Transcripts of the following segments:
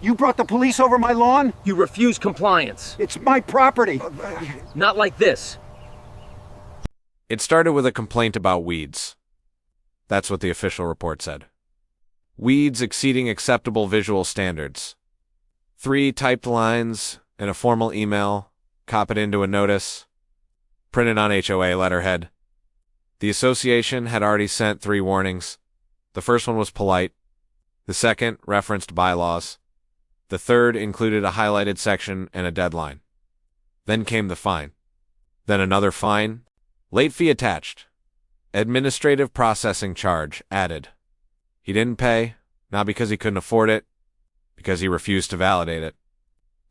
You brought the police over my lawn? You refuse compliance. It's my property. Not like this. It started with a complaint about weeds. That's what the official report said. Weeds exceeding acceptable visual standards. 3 typed lines in a formal email, copied into a notice, printed on HOA letterhead. The association had already sent 3 warnings. The first one was polite. The second referenced bylaws. The third included a highlighted section and a deadline. Then came the fine. Then another fine. Late fee attached. Administrative processing charge added. He didn't pay, not because he couldn't afford it, because he refused to validate it.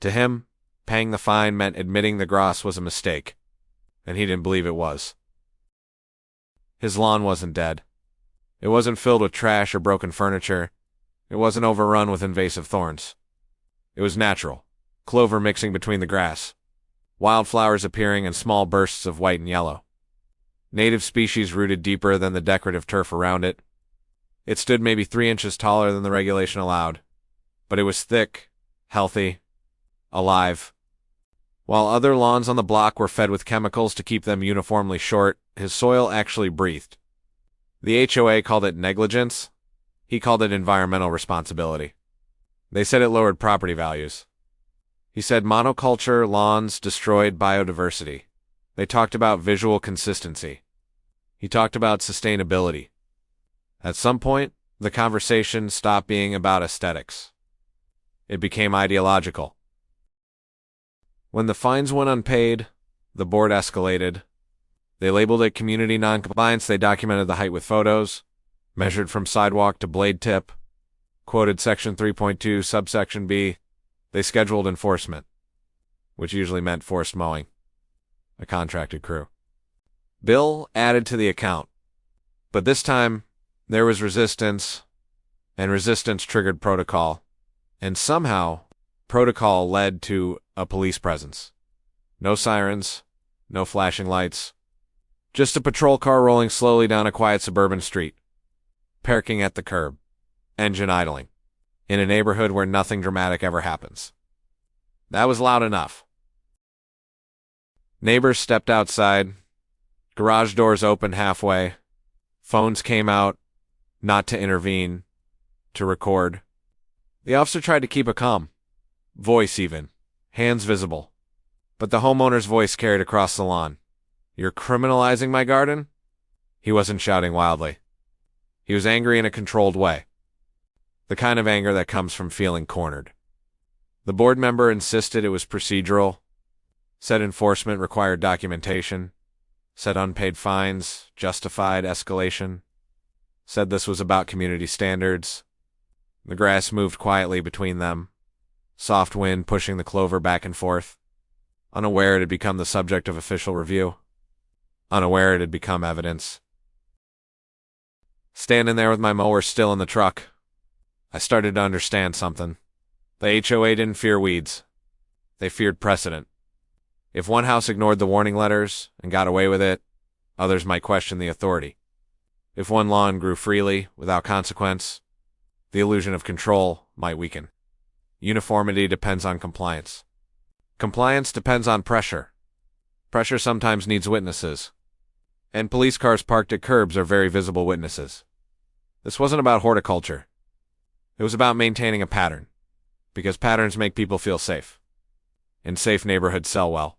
To him, paying the fine meant admitting the grass was a mistake, and he didn't believe it was. His lawn wasn't dead. It wasn't filled with trash or broken furniture. It wasn't overrun with invasive thorns. It was natural, clover mixing between the grass, wildflowers appearing in small bursts of white and yellow. Native species rooted deeper than the decorative turf around it. It stood maybe 3 inches taller than the regulation allowed, but it was thick, healthy, alive. While other lawns on the block were fed with chemicals to keep them uniformly short, his soil actually breathed. The HOA called it negligence. He called it environmental responsibility. They said it lowered property values. He said monoculture lawns destroyed biodiversity. They talked about visual consistency. He talked about sustainability. At some point, the conversation stopped being about aesthetics. It became ideological. When the fines went unpaid, the board escalated. They labeled it community noncompliance. They documented the height with photos, measured from sidewalk to blade tip, quoted section 3.2 subsection B. They scheduled enforcement, which usually meant forced mowing. A contracted crew. Bill added to the account. But this time, there was resistance, and resistance triggered protocol. And somehow, protocol led to a police presence. No sirens, no flashing lights. Just a patrol car rolling slowly down a quiet suburban street. Parking at the curb. Engine idling. In a neighborhood where nothing dramatic ever happens. That was loud enough. Neighbors stepped outside. Garage doors opened halfway. Phones came out, not to intervene, to record. The officer tried to keep a calm. Voice even. Hands visible. But the homeowner's voice carried across the lawn. "You're criminalizing my garden?" He wasn't shouting wildly. He was angry in a controlled way. The kind of anger that comes from feeling cornered. The board member insisted it was procedural, said enforcement required documentation, said unpaid fines justified escalation, said this was about community standards. The grass moved quietly between them, soft wind pushing the clover back and forth. Unaware it had become the subject of official review. Unaware it had become evidence. Standing there with my mower still in the truck, I started to understand something. The HOA didn't fear weeds. They feared precedent. If one house ignored the warning letters and got away with it, others might question the authority. If one lawn grew freely, without consequence, the illusion of control might weaken. Uniformity depends on compliance. Compliance depends on pressure. Pressure sometimes needs witnesses. And police cars parked at curbs are very visible witnesses. This wasn't about horticulture. It was about maintaining a pattern, because patterns make people feel safe. And safe neighborhoods sell well.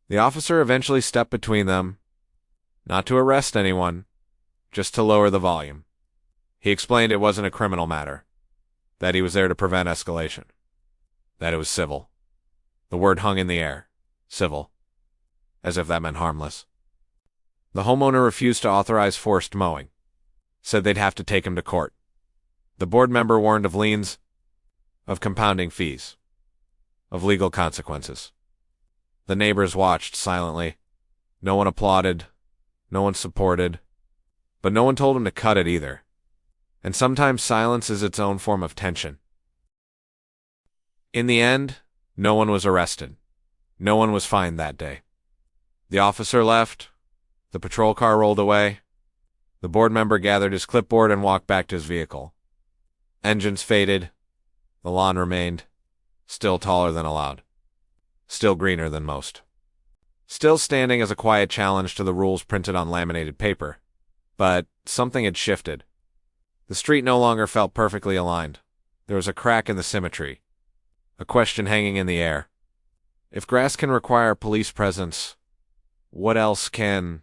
The officer eventually stepped between them, not to arrest anyone, just to lower the volume. He explained it wasn't a criminal matter, that he was there to prevent escalation, that it was civil. The word hung in the air, civil, as if that meant harmless. The homeowner refused to authorize forced mowing, said they'd have to take him to court. The board member warned of liens, of compounding fees, of legal consequences. The neighbors watched silently. No one applauded, no one supported, but no one told him to cut it either. And sometimes silence is its own form of tension. In the end, no one was arrested. No one was fined that day. The officer left. The patrol car rolled away. The board member gathered his clipboard and walked back to his vehicle. Engines faded. The lawn remained, still taller than allowed, still greener than most, still standing as a quiet challenge to the rules printed on laminated paper. But something had shifted. The street no longer felt perfectly aligned. There was a crack in the symmetry, a question hanging in the air. If grass can require police presence, what else can?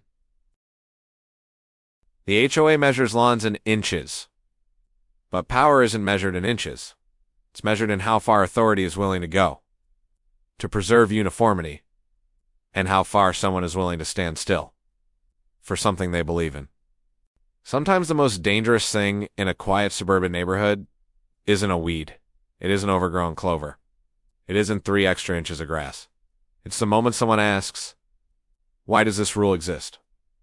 The HOA measures lawns in inches. But power isn't measured in inches. It's measured in how far authority is willing to go to preserve uniformity, and how far someone is willing to stand still for something they believe in. Sometimes the most dangerous thing in a quiet suburban neighborhood isn't a weed. It isn't overgrown clover. It isn't 3 extra inches of grass. It's the moment someone asks, why does this rule exist?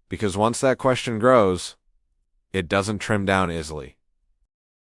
Because once that question grows, it doesn't trim down easily.